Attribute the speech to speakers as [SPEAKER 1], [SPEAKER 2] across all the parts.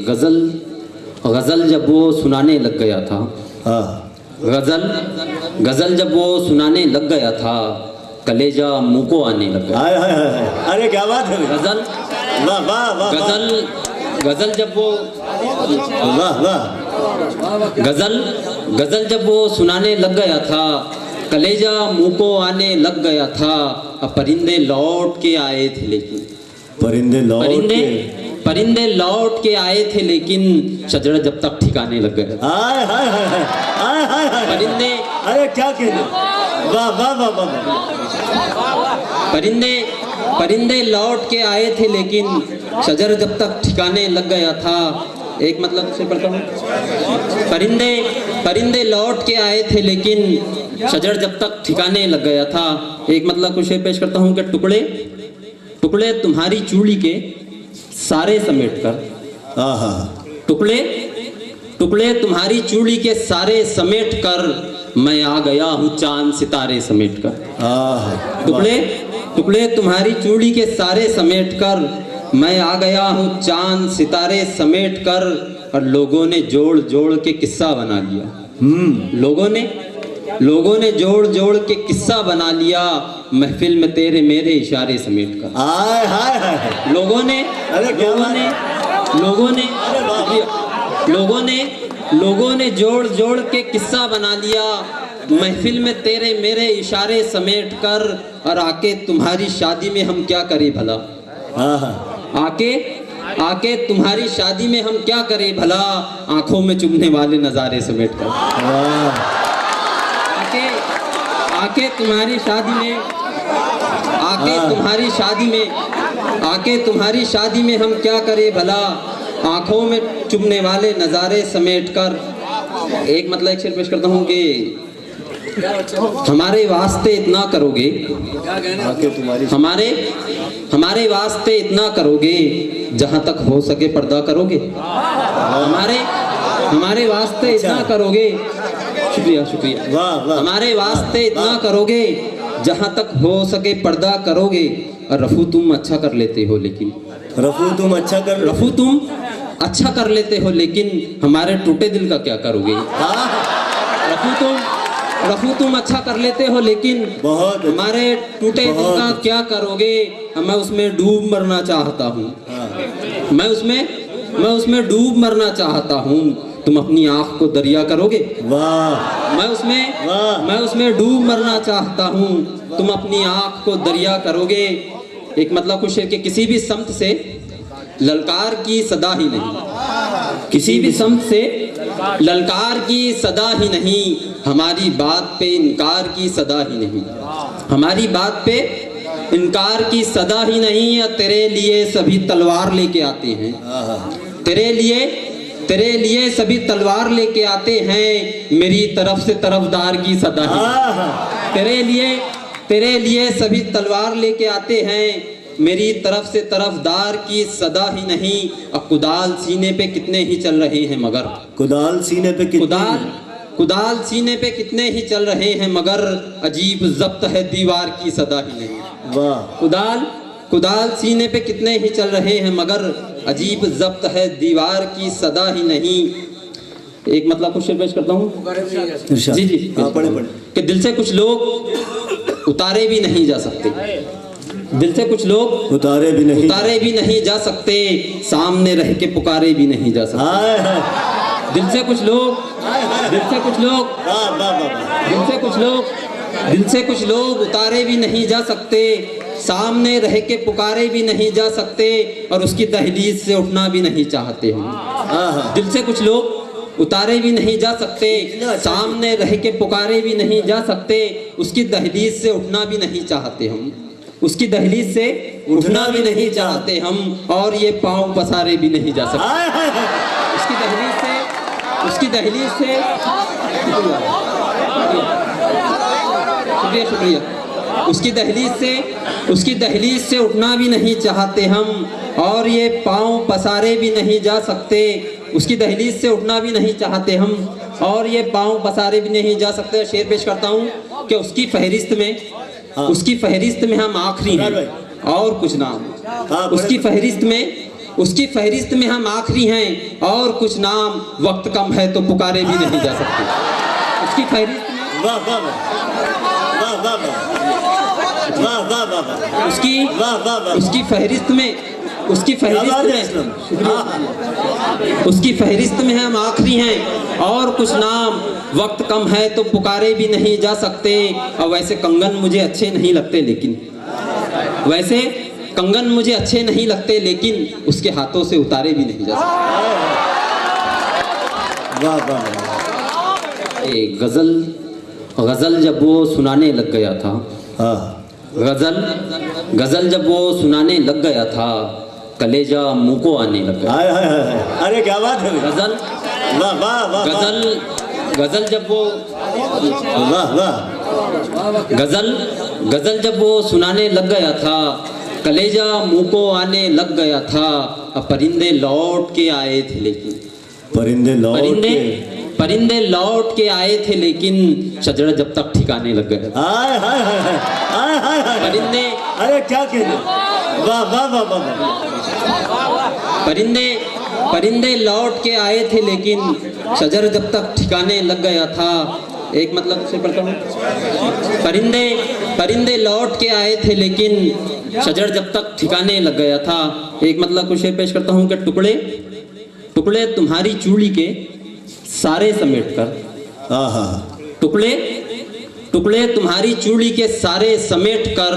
[SPEAKER 1] गजल गजल जब वो सुनाने लग गया था, गजल जब वो सुनाने लग गया था, कलेजा मुंह को आने लग गया।
[SPEAKER 2] हाय हाय हाय, अरे क्या बात है।
[SPEAKER 1] गजल
[SPEAKER 2] वाह वाह वाह,
[SPEAKER 1] गजल जब वो
[SPEAKER 2] वाह वाह,
[SPEAKER 1] गजल जब वो सुनाने लग गया था, कलेजा मुंह को आने लग गया था। अब परिंदे लौट के आए थे लेकिन परिंदे लौट के आए थे लेकिन शजरा जब तक ठिकाने लग गया।
[SPEAKER 2] हाय हाय हाय हाय हाय हाय,
[SPEAKER 1] परिंदे,
[SPEAKER 2] अरे क्या कहते, वाह वाह वाह वाह,
[SPEAKER 1] परिंदे लौट के आए थे लेकिन शजर जब तक ठिकाने लग गया था। एक मतलब से पढ़ता हूँ, परिंदे लौट के आए थे लेकिन शजर जब तक ठिकाने लग गया था। एक मतलब कुछ पेश करता हूँ कि टुकड़े तुम्हारी चूड़ी के सारे समेट कर, टुकड़े तुम्हारी चूड़ी के सारे समेट कर, मैं आ गया हूँ चांद सितारे समेट कर। टुकड़े तुम्हारी चूड़ी के सारे समेट कर, मैं आ गया हूँ चांद सितारे समेट कर। और लोगों ने जोड़ जोड़ के किस्सा बना लिया। लोगों ने जोड़ जोड़ के किस्सा बना लिया, महफिल में तेरे मेरे इशारे समेट कर।
[SPEAKER 2] हाय हाय हाय,
[SPEAKER 1] लोगों ने जोड़ जोड़ के किस्सा बना लिया, महफिल में तेरे मेरे इशारे समेट कर। और आके तुम्हारी शादी में हम क्या करें भला, आके तुम्हारी शादी में हम क्या करें भला, आंखों में चुभने वाले नजारे समेट कर। आके तुम्हारी शादी में हम क्या करें भला, आंखों में चुभने वाले नजारे समेट कर। एक मतलब एक शेर पेश करता हूँ कि हमारे वास्ते इतना करोगे, हमारे वास्ते इतना करोगे, जहां तक हो सके पर्दा करोगे। हमारे वास्ते इतना करोगे, शुक्रिया। हमारे वास्ते इतना करोगे, जहां तक हो सके पर्दा करोगे। और रफू तुम अच्छा कर लेते हो लेकिन हमारे टूटे दिल का क्या करोगे। रफू तुम अच्छा कर लेते हो लेकिन हमारे टूटे दिल का क्या करोगे। मैं उसमें डूब मरना चाहता हूँ, मैं उसमें डूब मरना चाहता हूँ, तुम अपनी आँख को दरिया करोगे।
[SPEAKER 2] वाह,
[SPEAKER 1] मैं उसमें डूब मरना चाहता हूँ, तुम अपनी आँख को दरिया करोगे। एक मतलब कुछ है कि किसी भी समत से ललकार की सदा ही नहीं, किसी भी समत से ललकार की सदा ही नहीं, हमारी बात पे इनकार की सदा ही नहीं, हमारी बात पे इनकार की सदा ही नहीं। तेरे लिए सभी तलवार लेके आते हैं, तेरे लिए सभी तलवार लेके आते हैं, मेरी तरफ से तरफदार की सदा ही। तेरे लिए सभी तलवार लेके आते हैं, मेरी तरफ से तरफदार की सदा ही नहीं। अब कुदाल सीने पे कितने ही चल रहे हैं मगर, कुदाल सीने पे कितने ही चल रहे हैं मगर, अजीब जब्त है दीवार की सदा ही नहीं। वाह, कुदाल सीने पे कितने ही चल रहे हैं मगर, अजीब जब्त है दीवार की सदा ही नहीं। एक मतलब कुछ शेर पेश करता हूँ जी कि दिल से कुछ लोग उतारे भी नहीं जा सकते, दिल से कुछ लोग उतारे भी नहीं जा सकते, सामने रह के पुकारे भी नहीं जा सकते। दिल से कुछ लोग उतारे भी नहीं जा सकते, सामने रह के पुकारे भी नहीं जा सकते, और उसकी दहलीज से उठना भी नहीं चाहते हम। दिल से कुछ लोग उतारे भी नहीं जा सकते, सामने रह के पुकारे भी नहीं जा सकते, उसकी दहलीज से उठना भी नहीं चाहते हम, उसकी दहलीज से उठना भी नहीं चाहते हम, और ये पांव पसारे भी नहीं जा सकते। उसकी दहलीज से शुक्रिया। उसकी दहलीज से उठना भी नहीं चाहते हम, और ये पांव पसारे भी नहीं जा सकते। उसकी दहलीज से उठना भी नहीं चाहते हम, और ये पांव पसारे भी नहीं जा सकते। शेर पेश करता हूँ कि उसकी फहरिस्त में हम आखिरी हैं और कुछ नाम, उसकी फहरिस्त में उसकी फहरिस्त में हम आखिरी हैं और कुछ नाम वक्त कम है तो पुकारे भी नहीं जा सकते। उसकी फहरिस्त में
[SPEAKER 2] वाह वाह वाह वाह वाह वाह वाह वाह वाह
[SPEAKER 1] उसकी
[SPEAKER 2] वाह वाह वाह
[SPEAKER 1] उसकी फहरिस्त में उसकी
[SPEAKER 2] क्या बात है
[SPEAKER 1] फहरिस्त
[SPEAKER 2] असलम?
[SPEAKER 1] में
[SPEAKER 2] हाँ,
[SPEAKER 1] उसकी फहरिस्त में हम आखिरी हैं और कुछ नाम वक्त कम है तो पुकारे भी नहीं जा सकते। और वैसे कंगन मुझे अच्छे नहीं लगते लेकिन वैसे कंगन मुझे अच्छे नहीं लगते लेकिन उसके हाथों से उतारे भी नहीं जा सकते।
[SPEAKER 2] वाह वाह वाह।
[SPEAKER 1] एक गजल गजल जब वो सुनाने लग गया था,
[SPEAKER 2] हाँ
[SPEAKER 1] गजल जब वो सुनाने लग गया था, कलेजा मुंह को आने लग गया।
[SPEAKER 2] हाय हाय हाय, अरे क्या बात है,
[SPEAKER 1] गजल
[SPEAKER 2] वाह वाह वाह
[SPEAKER 1] गजल जब वो
[SPEAKER 2] वाह वाह,
[SPEAKER 1] गजल जब वो सुनाने लग गया था, कलेजा मुंह को आने लग गया था। अब परिंदे लौट के आए थे लेकिन
[SPEAKER 2] परिंदे लौट
[SPEAKER 1] परिंदे
[SPEAKER 2] के,
[SPEAKER 1] परिंदे लौट के आए थे लेकिन शजर जब तक ठिकाने लग गया था।
[SPEAKER 2] हाय हाय हाय हाय हाय हाय,
[SPEAKER 1] परिंदे
[SPEAKER 2] अरे क्या कहने, वाह वाह वाह वाह,
[SPEAKER 1] परिंदे लौट के आए थे लेकिन शजर जब तक ठिकाने लग गया था। एक मतलब से पढ़ता हूँ, परिंदे लौट के आए थे लेकिन शजर जब तक ठिकाने लग गया था। एक मतलब कुछ शेर पेश करता हूँ कि टुकड़े तुम्हारी चूड़ी के सारे समेट कर,
[SPEAKER 2] हाँ हाँ,
[SPEAKER 1] टुकड़े तुम्हारी चूड़ी के सारे समेट कर,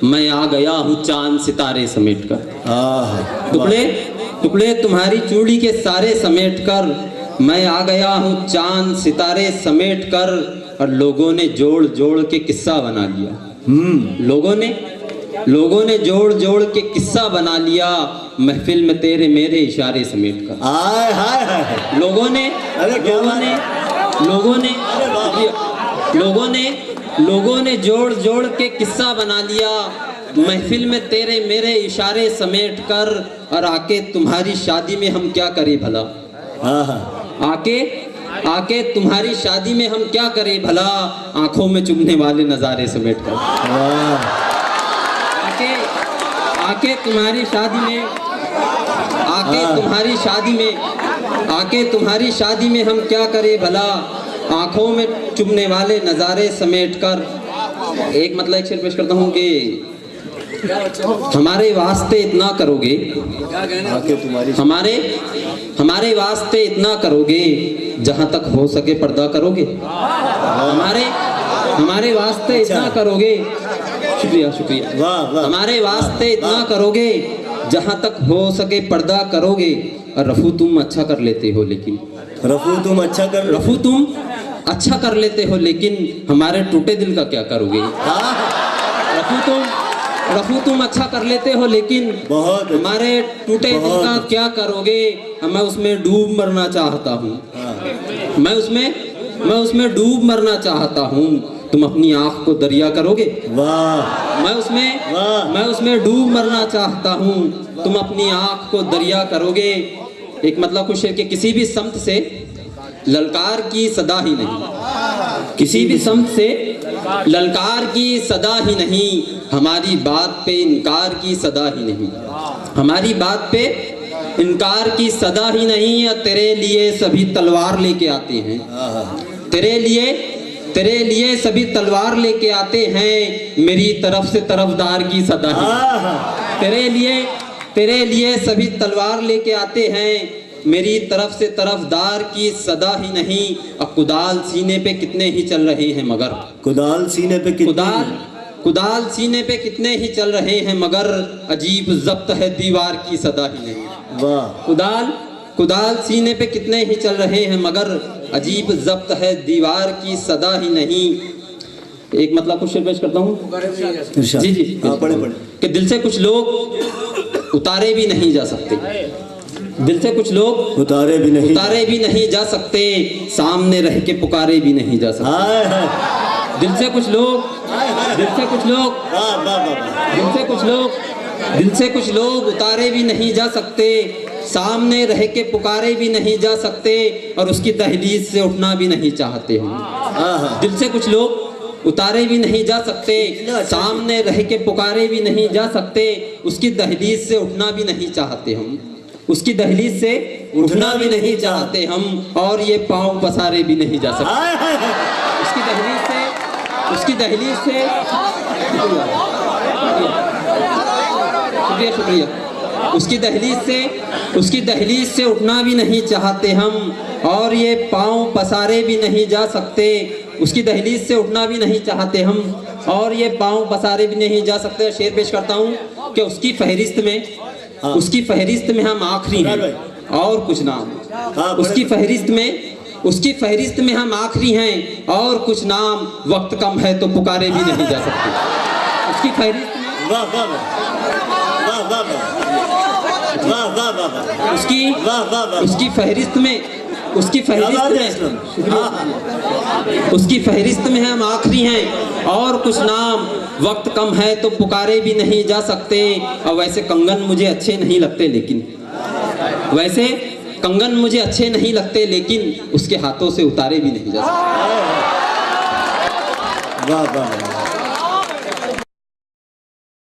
[SPEAKER 1] मैं आ गया हूँ चांद सितारे समेट कर।
[SPEAKER 2] हाँ,
[SPEAKER 1] टुकड़े तुम्हारी चूड़ी के सारे समेट कर, मैं आ गया हूँ चांद सितारे समेट कर। और लोगों ने जोड़ जोड़ के किस्सा बना लिया। लोगों ने जोड़ जोड़ के किस्सा बना लिया, महफिल में तेरे मेरे इशारे समेट कर।
[SPEAKER 2] हाय हाय हाय,
[SPEAKER 1] लोगों ने
[SPEAKER 2] अरे क्या
[SPEAKER 1] लोगों ने जोड़ जोड़ के किस्सा बना लिया, महफिल में तेरे मेरे इशारे समेट कर। और आके तुम्हारी शादी में हम क्या करें भला,
[SPEAKER 2] हाँ हाँ,
[SPEAKER 1] आके तुम्हारी शादी में हम क्या करें भला, आंखों में चुभने वाले नजारे समेट कर।
[SPEAKER 2] वाह,
[SPEAKER 1] आके तुम्हारी शादी में आके तुम्हारी शादी में हम क्या करें भला, आंखों में चुभने वाले नजारे समेट कर। एक मतलब एक शेर पेश करता हूँ कि हमारे वास्ते इतना करोगे,
[SPEAKER 2] आके तुम्हारी,
[SPEAKER 1] हमारे वास्ते इतना करोगे, जहां तक हो सके पर्दा करोगे। हमारे वास्ते इतना करोगे, शुक्रिया।
[SPEAKER 2] वाह वाह,
[SPEAKER 1] हमारे वास्ते इतना करोगे, जहां तक हो सके पर्दा करोगे। और रफू तुम अच्छा कर लेते हो लेकिन
[SPEAKER 2] रफू तुम अच्छा कर लेते हो लेकिन हमारे टूटे दिल का क्या करोगे। हाँ,
[SPEAKER 1] रफू तुम अच्छा कर लेते हो लेकिन
[SPEAKER 2] बहुत
[SPEAKER 1] हमारे टूटे दिल का क्या करोगे। मैं उसमें डूब मरना चाहता हूँ, मैं उसमें डूब मरना चाहता हूँ, तुम अपनी आँख को दरिया करोगे।
[SPEAKER 2] वाह,
[SPEAKER 1] मैं उसमें डूब मरना चाहता हूँ, तुम अपनी आँख को दरिया करोगे। एक मतलब कुछ है कि किसी भी समत से ललकार की सदा ही नहीं, किसी भी समत से ललकार की सदा ही नहीं, हमारी बात पे इनकार की सदा ही नहीं, हमारी बात पे इनकार की सदा ही नहीं। या तेरे लिए सभी तलवार लेके आते हैं, तेरे लिए सभी तलवार लेके आते हैं, मेरी तरफ से तरफदार की सदा ही। तेरे लिए सभी तलवार लेके आते हैं, मेरी तरफ से तरफदार की सदा ही नहीं। अब कुदाल सीने पे कितने ही चल रहे हैं मगर
[SPEAKER 2] कुदाल सीने पे
[SPEAKER 1] कितने ही चल रहे हैं मगर, अजीब जब्त है दीवार की सदा ही नहीं।
[SPEAKER 2] वाह,
[SPEAKER 1] कुदाल सीने पे कितने ही चल रहे हैं मगर, अजीब जब्त है दीवार की सदा ही नहीं। एक मतलब कुछ शेर पेश करता हूँ जी,
[SPEAKER 2] पढ़े
[SPEAKER 1] कि दिल से कुछ लोग उतारे भी नहीं जा सकते, दिल से कुछ लोग
[SPEAKER 2] उतारे भी नहीं
[SPEAKER 1] जा सकते, सामने रह के पुकारे भी नहीं जा सकते।
[SPEAKER 2] हाय हाय,
[SPEAKER 1] दिल से कुछ लोग उतारे भी नहीं जा सकते, सामने रह के पुकारे भी नहीं जा सकते, और उसकी दहलीज से उठना भी नहीं चाहते हम। दिल से कुछ लोग उतारे भी नहीं जा सकते, सामने रह के पुकारे भी नहीं जा सकते, उसकी दहलीज से उठना भी नहीं चाहते हम। उसकी दहलीज से उठना भी नहीं चाहते हम, और ये पांव पसारे भी नहीं जा सकते।
[SPEAKER 2] हाय हाय हाय।
[SPEAKER 1] उसकी दहलीज से शुक्रिया। उसकी दहलीज से उठना भी नहीं चाहते हम, और ये पांव पसारे भी नहीं जा सकते। उसकी दहलीज से उठना भी नहीं चाहते हम, और ये पांव पसारे भी नहीं जा सकते। शेर पेश करता हूँ कि उसकी फहरिस्त में हम आखिरी हैं और कुछ नाम। उसकी फहरिस्त में हम आखिरी हैं और कुछ नाम, वक्त कम है तो पुकारे भी नहीं जा सकते। उसकी फहरिस्त में
[SPEAKER 2] वाह वाह वाह वाह वाह वाह वाह वाह।
[SPEAKER 1] उसकी फहरिस्त में हम आखिरी हैं और कुछ नाम, वक्त कम है तो पुकारे भी नहीं जा सकते। और वैसे कंगन मुझे अच्छे नहीं लगते, लेकिन उसके हाथों से उतारे भी नहीं जा सकते।
[SPEAKER 2] वाह वाह।